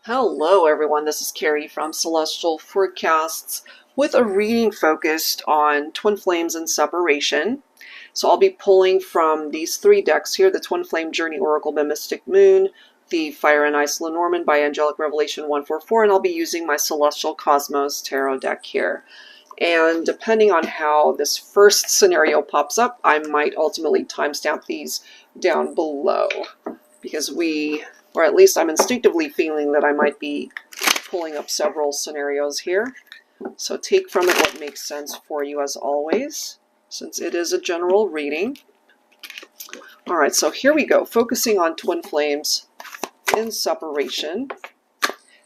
Hello everyone, this is Carrie from Celestial Forecasts with a reading focused on twin flames and separation. So I'll be pulling from these three decks here, the Twin Flame Journey Oracle by Mystic Moon, the Fire and Ice Lenormand by Angelic Revelation 144, and I'll be using my Celestial Cosmos Tarot deck here. And depending on how this first scenario pops up, I might ultimately timestamp these down below, because or at least I'm instinctively feeling that I might be pulling up several scenarios here. So take from it what makes sense for you as always, since it is a general reading. Alright, so here we go, focusing on twin flames in separation.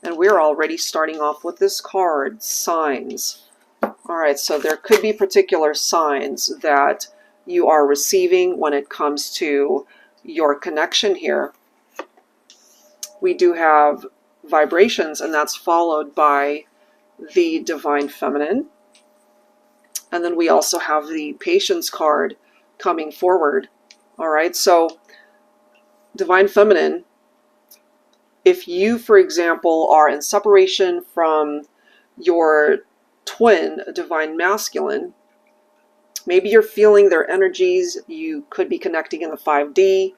And we're already starting off with this card, signs. Alright, so there could be particular signs that you are receiving when it comes to your connection here. We do have vibrations, and that's followed by the Divine Feminine. And then we also have the Patience card coming forward. All right, so Divine Feminine, if you, for example, are in separation from your twin Divine Masculine, maybe you're feeling their energies, you could be connecting in the 5D,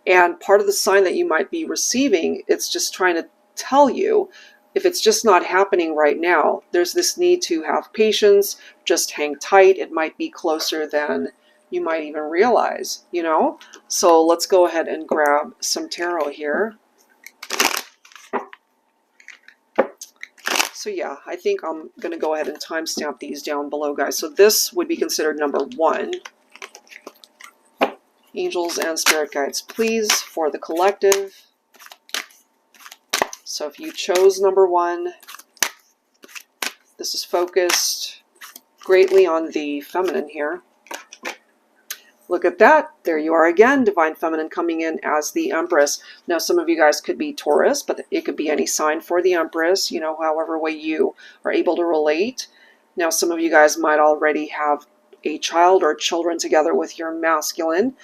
and part of the sign that you might be receiving, it's just trying to tell you, if it's just not happening right now, there's this need to have patience, just hang tight. It might be closer than you might even realize, you know? So let's go ahead and grab some tarot here. So yeah, I think I'm going to go ahead and timestamp these down below, guys. So this would be considered number 1. Angels and spirit guides, please, for the collective. So if you chose number 1, this is focused greatly on the feminine here. Look at that. There you are again, Divine Feminine coming in as the Empress. Now, some of you guys could be Taurus, but it could be any sign for the Empress, you know, however way you are able to relate. Now, some of you guys might already have a child or children together with your masculine.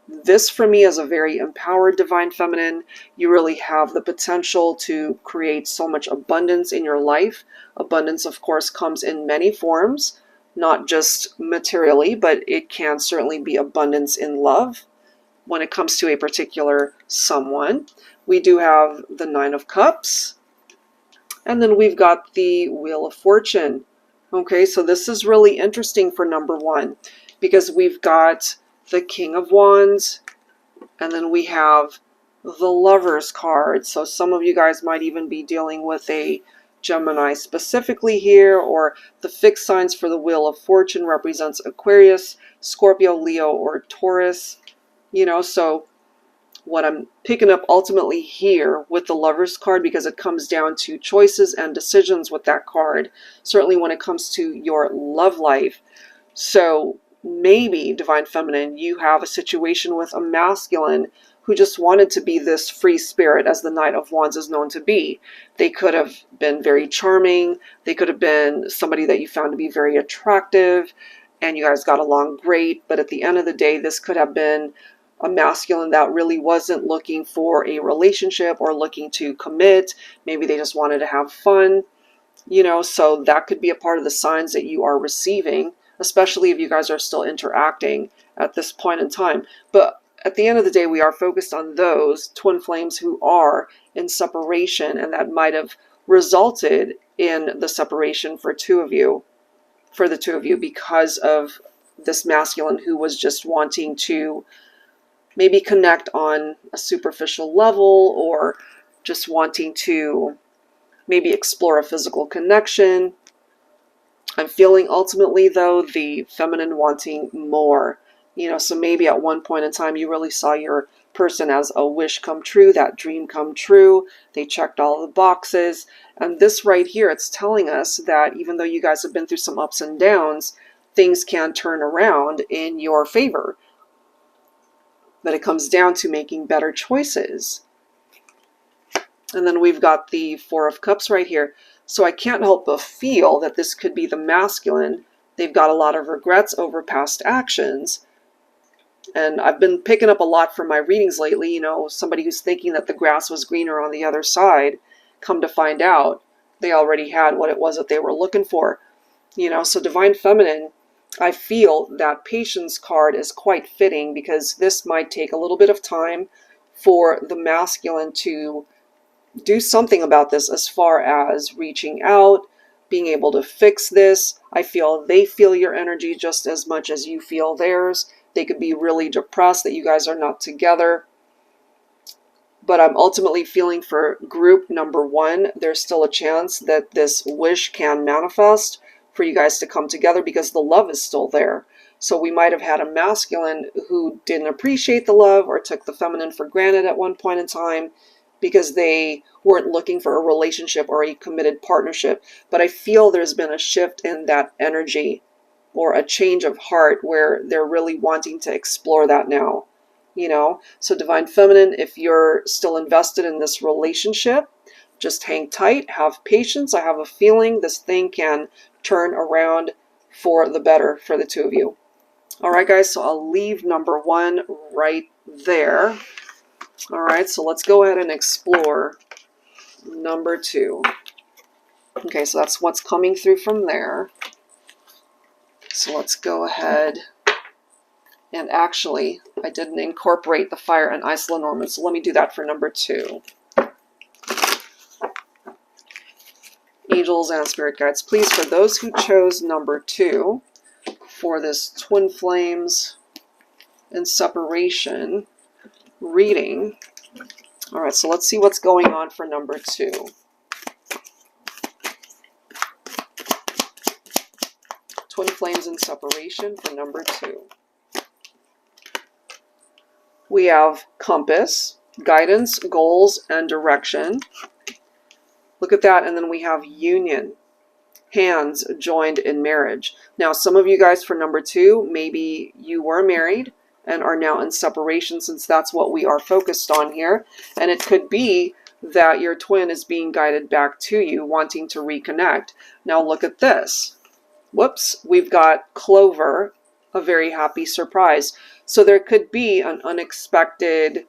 This, for me, is a very empowered Divine Feminine. You really have the potential to create so much abundance in your life. Abundance, of course, comes in many forms, not just materially, but it can certainly be abundance in love when it comes to a particular someone. We do have the 9 of Cups, and then we've got the Wheel of Fortune. Okay, so this is really interesting for number 1, because we've got the King of Wands, and then we have the Lovers card. So some of you guys might even be dealing with a Gemini specifically here, or the fixed signs for the Wheel of Fortune represents Aquarius, Scorpio, Leo, or Taurus. You know, so what I'm picking up ultimately here with the Lovers card, because it comes down to choices and decisions with that card, certainly when it comes to your love life. So maybe, Divine Feminine, you have a situation with a masculine who just wanted to be this free spirit, as the Knight of Wands is known to be. They could have been very charming. They could have been somebody that you found to be very attractive, and you guys got along great. But at the end of the day, this could have been a masculine that really wasn't looking for a relationship or looking to commit. Maybe they just wanted to have fun, you know, so that could be a part of the signs that you are receiving, especially if you guys are still interacting at this point in time. But at the end of the day, we are focused on those twin flames who are in separation, and that might have resulted in the separation for the two of you, because of this masculine who was just wanting to maybe connect on a superficial level, or just wanting to maybe explore a physical connection. I'm feeling ultimately, though, the feminine wanting more. You know, so maybe at one point in time you really saw your person as a wish come true, that dream come true. They checked all the boxes. And this right here, it's telling us that even though you guys have been through some ups and downs, things can turn around in your favor. But it comes down to making better choices. And then we've got the 4 of Cups right here. So I can't help but feel that this could be the masculine. They've got a lot of regrets over past actions. And I've been picking up a lot from my readings lately, you know, somebody who's thinking that the grass was greener on the other side. come to find out, they already had what it was that they were looking for. You know, so Divine Feminine, I feel that Patience card is quite fitting, because this might take a little bit of time for the masculine to do something about this, as far as reaching out, being able to fix this. I feel they feel your energy just as much as you feel theirs. They could be really depressed that you guys are not together. But I'm ultimately feeling for group number 1, there's still a chance that this wish can manifest for you guys to come together, because the love is still there. So we might have had a masculine who didn't appreciate the love, or took the feminine for granted at one point in time, because they weren't looking for a relationship or a committed partnership. But I feel there's been a shift in that energy, or a change of heart, where they're really wanting to explore that now. You know, so Divine Feminine, if you're still invested in this relationship, just hang tight, have patience. I have a feeling this thing can turn around for the better for the two of you. All right, guys, so I'll leave number 1 right there. All right, so let's go ahead and explore number 2. Okay, so that's what's coming through from there. So let's go ahead. And actually, I didn't incorporate the Fire and Ice Lenormand, so let me do that for number 2. Angels and Spirit Guides, please, for those who chose number 2 for this Twin Flames and Separation reading. All right, so let's see what's going on for number 2. Twin Flames and Separation for number 2. We have compass, guidance, goals, and direction. Look at that. And then we have union, hands joined in marriage. Now, some of you guys for number 2, maybe you were married and are now in separation, since that's what we are focused on here. And it could be that your twin is being guided back to you, wanting to reconnect. Now, look at this. Whoops, we've got Clover, a very happy surprise. So there could be an unexpected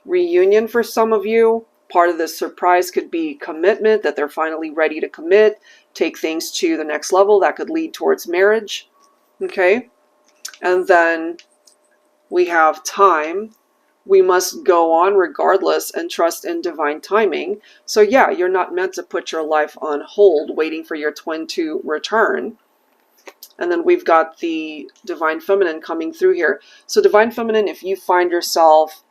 reunion for some of you. Part of the surprise could be commitment, that they're finally ready to commit, take things to the next level. That could lead towards marriage. Okay. And then we have time. We must go on regardless and trust in divine timing. So yeah, you're not meant to put your life on hold waiting for your twin to return. And then we've got the Divine Feminine coming through here. So Divine Feminine, if you find yourself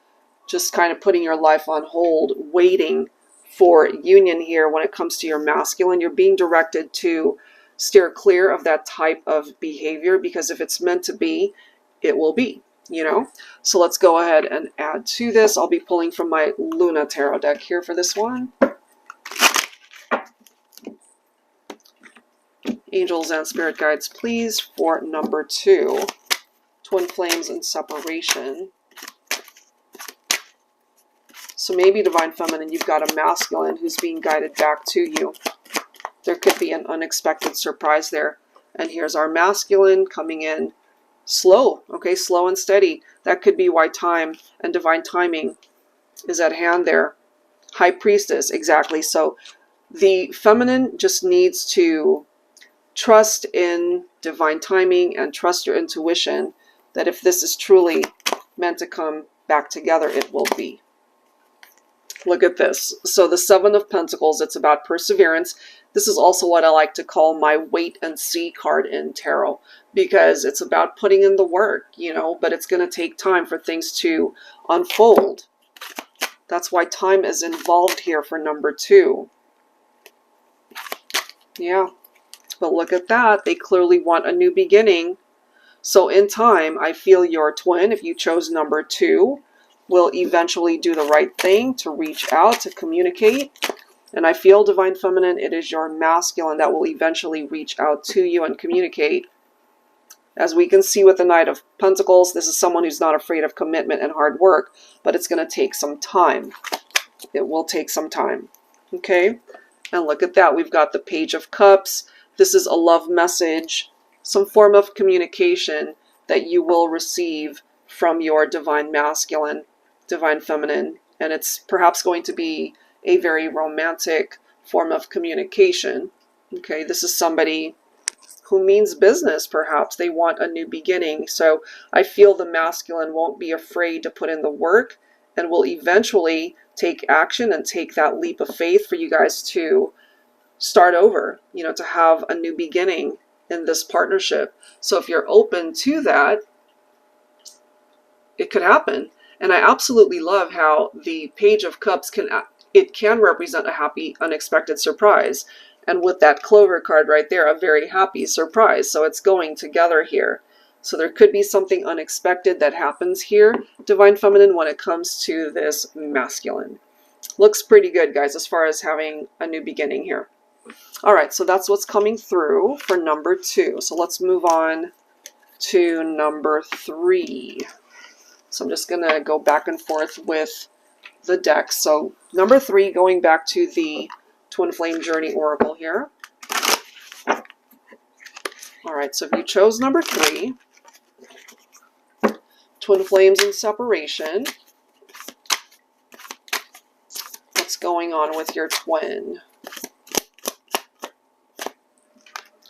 just kind of putting your life on hold, waiting for union here when it comes to your masculine, you're being directed to steer clear of that type of behavior, because if it's meant to be, it will be, you know? So let's go ahead and add to this. I'll be pulling from my Luna Tarot deck here for this one. Angels and Spirit Guides, please, for number 2, Twin Flames and Separation. So maybe Divine Feminine, you've got a masculine who's being guided back to you. There could be an unexpected surprise there. And here's our masculine coming in slow, okay, slow and steady. That could be why time and divine timing is at hand there. High Priestess, exactly. So the feminine just needs to trust in divine timing and trust your intuition that if this is truly meant to come back together, it will be. Look at this. So the 7 of Pentacles, it's about perseverance. This is also what I like to call my wait and see card in tarot, because it's about putting in the work, you know, but it's going to take time for things to unfold. That's why time is involved here for number 2. Yeah. But look at that. They clearly want a new beginning. So in time, I feel your twin, if you chose number 2, will eventually do the right thing to reach out, to communicate. And I feel, Divine Feminine, it is your masculine that will eventually reach out to you and communicate. As we can see with the Knight of Pentacles, this is someone who's not afraid of commitment and hard work, but it's going to take some time. It will take some time. Okay? And look at that. We've got the Page of Cups. This is a love message, some form of communication that you will receive from your divine masculine, divine feminine, and it's perhaps going to be a very romantic, form of communication. Okay, this is somebody who means business, perhaps. They want a new beginning. So I feel the masculine won't be afraid to put in the work and will eventually take action and take that leap of faith for you guys to start over, you know, to have a new beginning in this partnership. So if you're open to that, it could happen. And I absolutely love how the Page of Cups can represent a happy, unexpected surprise. And with that Clover card right there, a very happy surprise. So it's going together here. So there could be something unexpected that happens here, Divine Feminine, when it comes to this masculine. Looks pretty good, guys, as far as having a new beginning here. All right, so that's what's coming through for number 2. So let's move on to number 3. So I'm just going to go back and forth with the deck. So number 3, going back to the Twin Flame Journey Oracle here. All right, so if you chose number 3, Twin Flames and Separation, what's going on with your twin?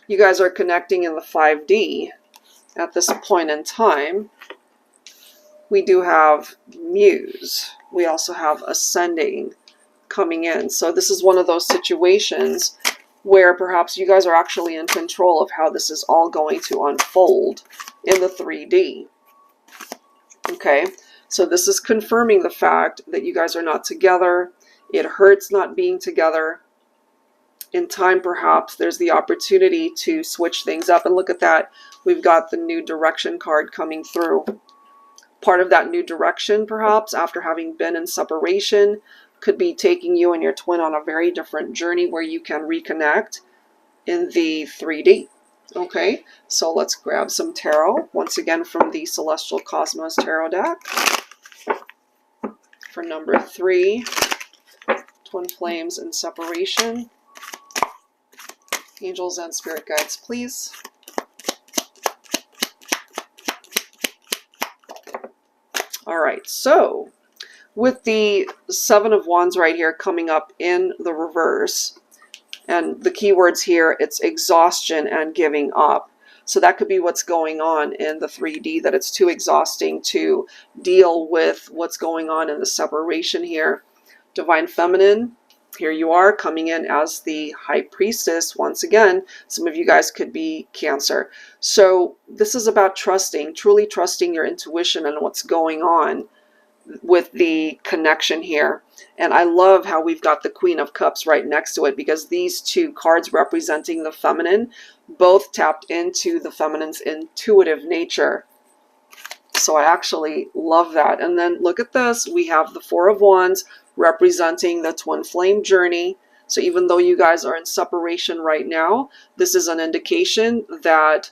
You guys are connecting in the 5D at this point in time. We do have Muse. We also have Ascending coming in. So this is one of those situations where perhaps you guys are actually in control of how this is all going to unfold in the 3D. Okay, so this is confirming the fact that you guys are not together. It hurts not being together. In time, perhaps, there's the opportunity to switch things up. And look at that. We've got the New Direction card coming through. Part of that new direction, perhaps, after having been in separation, could be taking you and your twin on a very different journey where you can reconnect in the 3D. Okay, so let's grab some tarot, once again from the Celestial Cosmos Tarot deck. For number 3, Twin Flames and Separation. Angels and Spirit Guides, please. All right, so with the 7 of Wands right here coming up in the reverse, and the keywords here, it's exhaustion and giving up. So that could be what's going on in the 3D, that it's too exhausting to deal with what's going on in the separation here. Divine Feminine, here you are coming in as the High Priestess. Once again, some of you guys could be Cancer. So this is about trusting, truly trusting your intuition and what's going on with the connection here. And I love how we've got the Queen of Cups right next to it, because these two cards representing the feminine both tapped into the feminine's intuitive nature. So I actually love that. And then look at this. We have the 4 of Wands representing the Twin Flame journey. So even though you guys are in separation right now, this is an indication that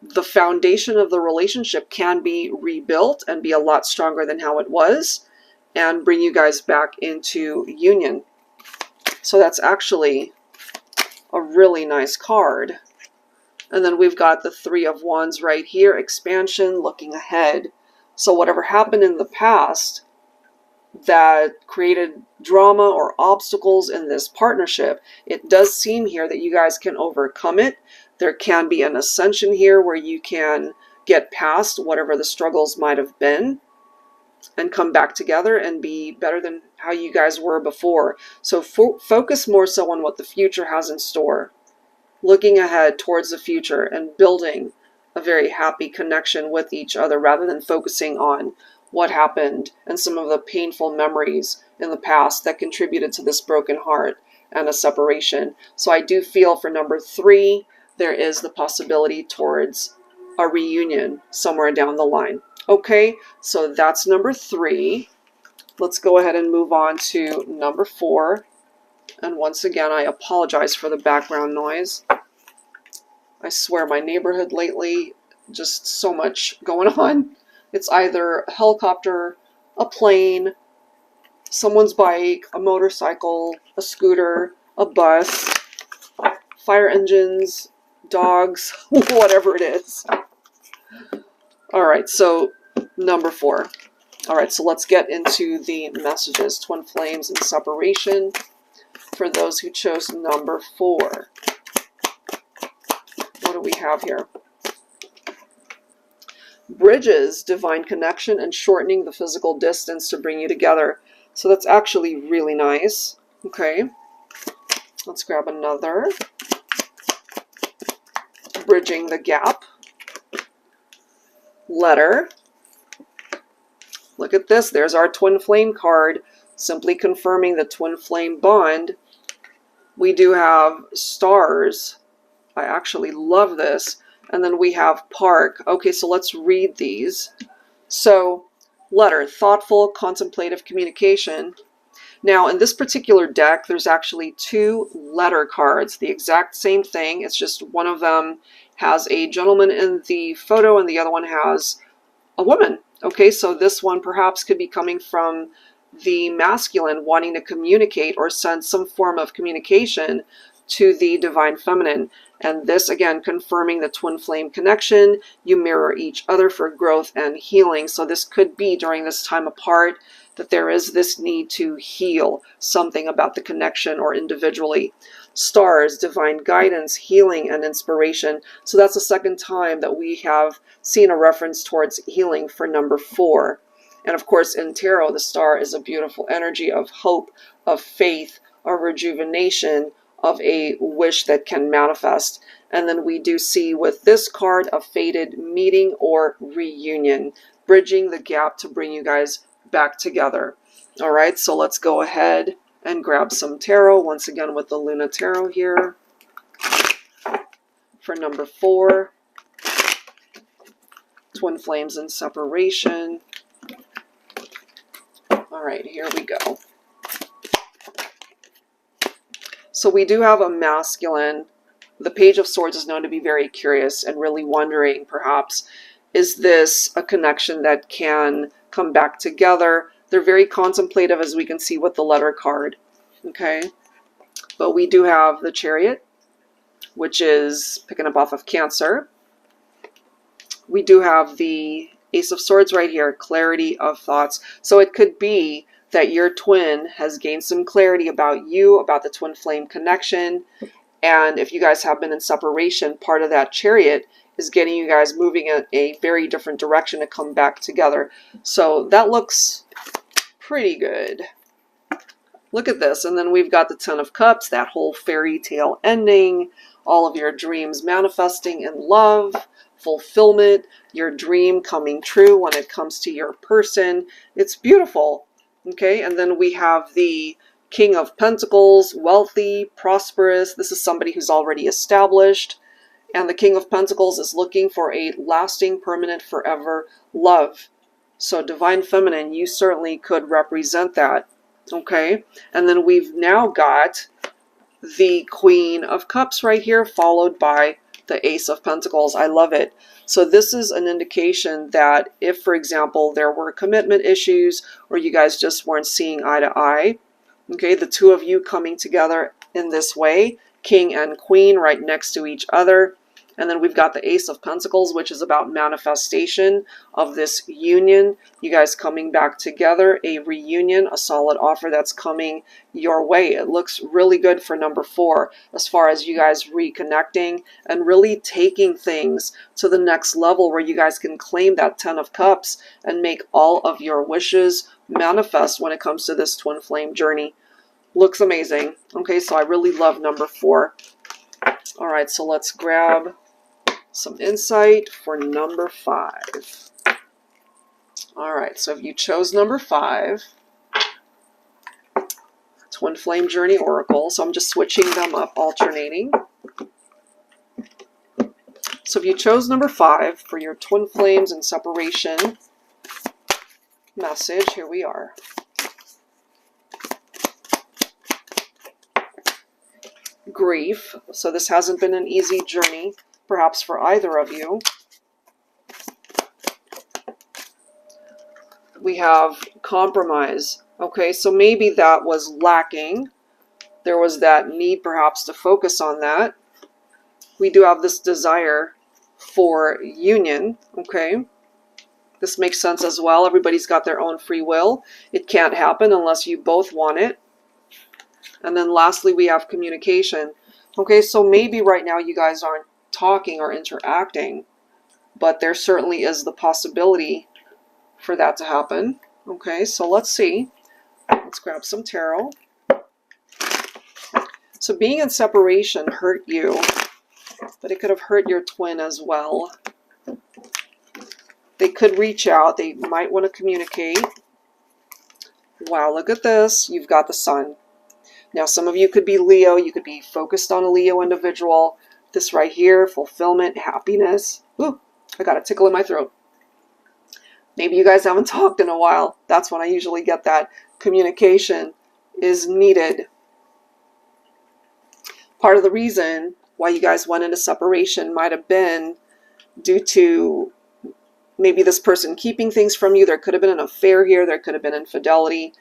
the foundation of the relationship can be rebuilt and be a lot stronger than how it was, and bring you guys back into union. So that's actually a really nice card. And then we've got the 3 of Wands right here, expansion, looking ahead. So whatever happened in the past that created drama or obstacles in this partnership, it does seem here that you guys can overcome it. There can be an ascension here where you can get past whatever the struggles might have been and come back together and be better than how you guys were before. So focus more so on what the future has in store. Looking ahead towards the future and building a very happy connection with each other, rather than focusing on what happened and some of the painful memories in the past that contributed to this broken heart and a separation. So I do feel for number 3, there is the possibility towards a reunion somewhere down the line. Okay, so that's number 3. Let's go ahead and move on to number 4. And once again, I apologize for the background noise. I swear my neighborhood lately, just so much going on. It's either a helicopter, a plane, someone's bike, a motorcycle, a scooter, a bus, fire engines, dogs, whatever it is. All right, so number 4. All right, so let's get into the messages. Twin Flames and Separation for those who chose number 4. What do we have here? Bridges, divine connection, and shortening the physical distance to bring you together. So that's actually really nice. Okay, let's grab another. Bridging the gap. Letter. Look at this. There's our twin flame card, simply confirming the twin flame bond. We do have stars. I actually love this. And then we have park. Okay, so let's read these. So, letter, thoughtful, contemplative communication. Now, in this particular deck, there's actually 2 letter cards, the exact same thing. It's just one of them has a gentleman in the photo and the other one has a woman. Okay, so this one perhaps could be coming from the masculine wanting to communicate or send some form of communication to the divine feminine. And this, again, confirming the twin flame connection. You mirror each other for growth and healing. So this could be during this time apart that there is this need to heal something about the connection or individually. Stars, divine guidance, healing, and inspiration. So that's the second time that we have seen a reference towards healing for number 4. And of course, in tarot, the star is a beautiful energy of hope, of faith, of rejuvenation, of a wish that can manifest. And then we do see with this card a fated meeting or reunion, bridging the gap to bring you guys back together. All right, so let's go ahead and grab some tarot once again with the Luna Tarot here for number 4, twin flames and separation. All right, here we go. So we do have a masculine. The Page of Swords is known to be very curious and really wondering, perhaps, is this a connection that can come back together? They're very contemplative, as we can see with the letter card. Okay, but we do have the Chariot, which is picking up off of Cancer. We do have the Ace of Swords right here, clarity of thoughts. So it could be that your twin has gained some clarity about you, about the twin flame connection. And if you guys have been in separation, part of that Chariot is getting you guys moving in a very different direction to come back together. So that looks pretty good. Look at this. And then we've got the 10 of Cups, that whole fairy tale ending, all of your dreams manifesting in love, fulfillment, your dream coming true when it comes to your person. It's beautiful. Okay, and then we have the King of Pentacles, wealthy, prosperous. This is somebody who's already established. And the King of Pentacles is looking for a lasting, permanent, forever love. So divine feminine, you certainly could represent that. Okay, and then we've now got the Queen of Cups right here, followed by the Ace of Pentacles. I love it. So this is an indication that if, for example, there were commitment issues or you guys just weren't seeing eye to eye, okay, the two of you coming together in this way, King and Queen right next to each other. And then we've got the Ace of Pentacles, which is about manifestation of this union. You guys coming back together, a reunion, a solid offer that's coming your way. It looks really good for number 4 as far as you guys reconnecting and really taking things to the next level where you guys can claim that 10 of Cups and make all of your wishes manifest when it comes to this twin flame journey. Looks amazing. Okay, so I really love number 4. All right, so let's grab some insight for number 5. All right, so if you chose number 5, Twin Flame Journey Oracle, so I'm just switching them up, alternating. So if you chose number 5 for your Twin Flames and separation message, here we are. Grief. So this hasn't been an easy journey, perhaps for either of you. We have compromise. Okay, so maybe that was lacking. There was that need perhaps to focus on that. We do have this desire for union. Okay, this makes sense as well. Everybody's got their own free will. It can't happen unless you both want it. And then lastly, we have communication. Okay, so maybe right now you guys aren't talking or interacting, but there certainly is the possibility for that to happen. Okay, so let's see. Let's grab some tarot. So being in separation hurt you, but it could have hurt your twin as well. They could reach out. They might want to communicate. Wow, look at this. You've got the Sun. Now, some of you could be Leo. You could be focused on a Leo individual. This right here, fulfillment, happiness. Ooh, I got a tickle in my throat. Maybe you guys haven't talked in a while. That's when I usually get that. Communication is needed. Part of the reason why you guys went into separation might have been due to maybe this person keeping things from you. There could have been an affair here. There could have been infidelity.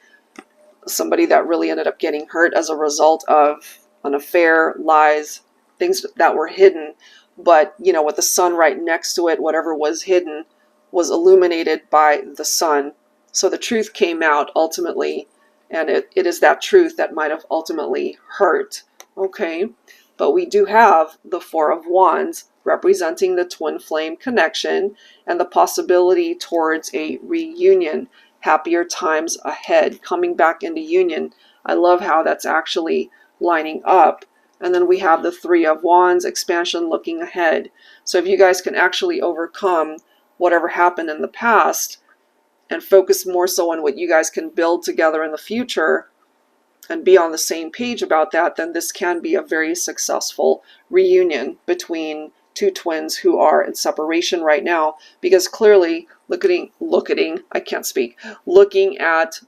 Somebody that really ended up getting hurt as a result of an affair, lies, things that were hidden. But, you know, with the Sun right next to it, whatever was hidden was illuminated by the Sun. So the truth came out ultimately, and it is that truth that might have ultimately hurt. Okay, but we do have the Four of Wands representing the twin flame connection and the possibility towards a reunion, happier times ahead, coming back into union. I love how that's actually lining up. And then we have the Three of Wands, expansion, looking ahead. So if you guys can actually overcome whatever happened in the past and focus more so on what you guys can build together in the future and be on the same page about that, then this can be a very successful reunion between two twins who are in separation right now. Because clearly, looking at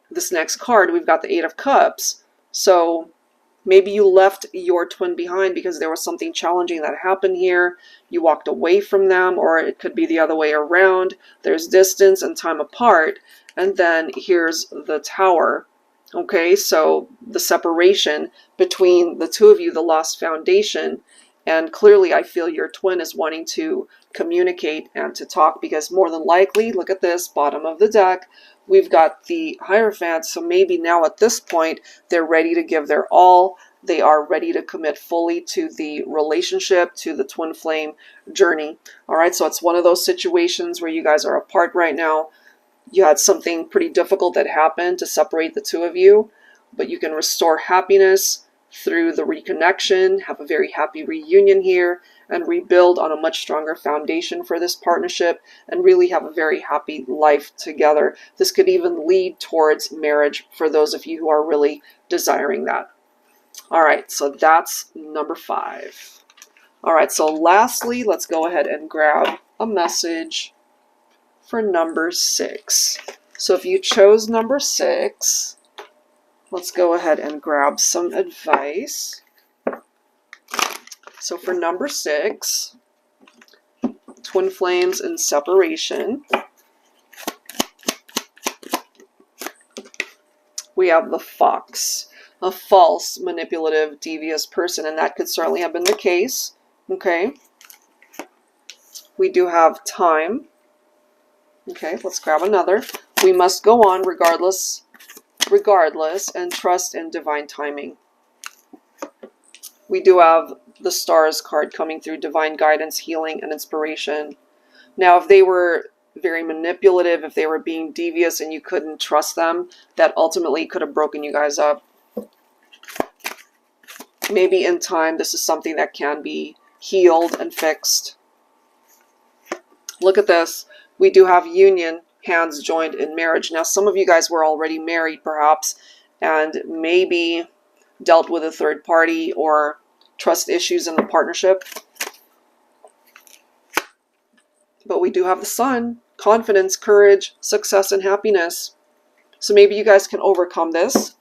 this next card, we've got the Eight of Cups. So maybe you left your twin behind because there was something challenging that happened here. You walked away from them, or it could be the other way around. There's distance and time apart. And then here's the Tower. Okay, so the separation between the two of you, the lost foundation. And clearly I feel your twin is wanting to communicate and to talk, because more than likely, look at this, bottom of the deck, we've got the Hierophant. So maybe now at this point, they're ready to give their all. They are ready to commit fully to the relationship, to the twin flame journey. All right, so it's one of those situations where you guys are apart right now. You had something pretty difficult that happened to separate the two of you, but you can restore happiness through the reconnection, have a very happy reunion here, and rebuild on a much stronger foundation for this partnership, and really have a very happy life together. This could even lead towards marriage for those of you who are really desiring that. All right, so that's number 5. All right, so lastly, let's go ahead and grab a message for number 6. So if you chose number 6, let's go ahead and grab some advice. So for number 6, twin flames in separation, we have the Fox, a false, manipulative, devious person, and that could certainly have been the case. Okay. We do have time. Okay, let's grab another. We must go on regardless, and trust in divine timing. We do have the Stars card coming through, divine guidance, healing, and inspiration. Now, if they were very manipulative, if they were being devious and you couldn't trust them, that ultimately could have broken you guys up. Maybe in time, this is something that can be healed and fixed. Look at this. We do have union, hands joined in marriage. Now, some of you guys were already married, perhaps, and maybe dealt with a third party or trust issues in the partnership. But we do have the Sun, confidence, courage, success, and happiness. So maybe you guys can overcome this.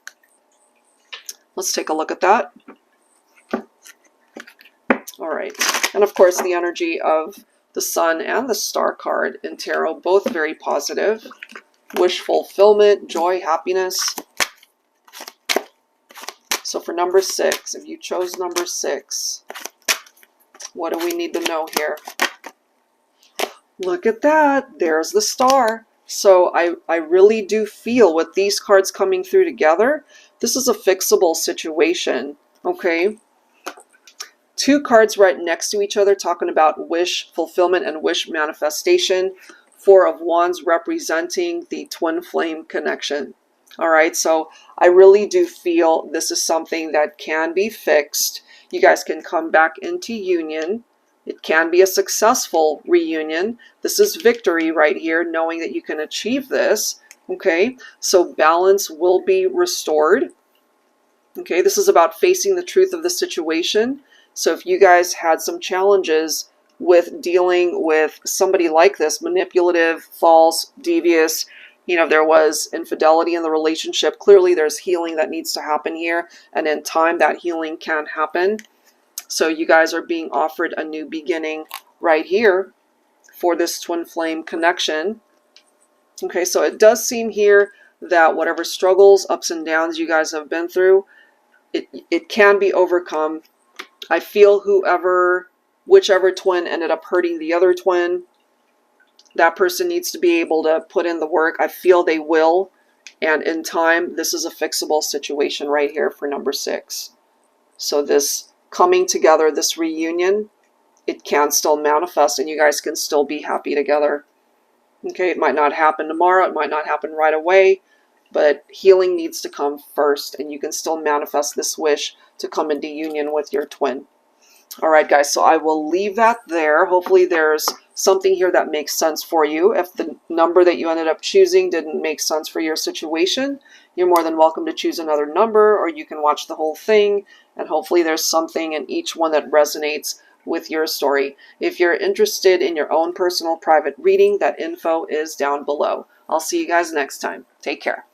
Let's take a look at that. All right. And of course, the energy of the Sun and the Star card in tarot, both very positive. Wish fulfillment, joy, happiness. So for number 6, if you chose number 6, what do we need to know here? Look at that. There's the Star. So I really do feel with these cards coming through together, This is a fixable situation, okay? Two cards right next to each other talking about wish fulfillment and wish manifestation. Four of Wands representing the twin flame connection. All right, so I really do feel this is something that can be fixed. You guys can come back into union. It can be a successful reunion. This is victory right here, knowing that you can achieve this. Okay, so balance will be restored. Okay, this is about facing the truth of the situation. So if you guys had some challenges with dealing with somebody like this, manipulative, false, devious, you know, there was infidelity in the relationship, clearly there's healing that needs to happen here, and in time that healing can happen. So you guys are being offered a new beginning right here for this twin flame connection. Okay, so it does seem here that whatever struggles, ups and downs you guys have been through, it can be overcome. I feel whichever twin ended up hurting the other twin, that person needs to be able to put in the work. I feel they will. And in time, this is a fixable situation right here for number 6. So this coming together, this reunion, it can still manifest and you guys can still be happy together. Okay, it might not happen tomorrow. It might not happen right away. But healing needs to come first, and you can still manifest this wish to come into union with your twin. All right, guys, so I will leave that there. Hopefully there's something here that makes sense for you. If the number that you ended up choosing didn't make sense for your situation, you're more than welcome to choose another number, or you can watch the whole thing, and hopefully there's something in each one that resonates with your story. If you're interested in your own personal private reading, that info is down below. I'll see you guys next time. Take care.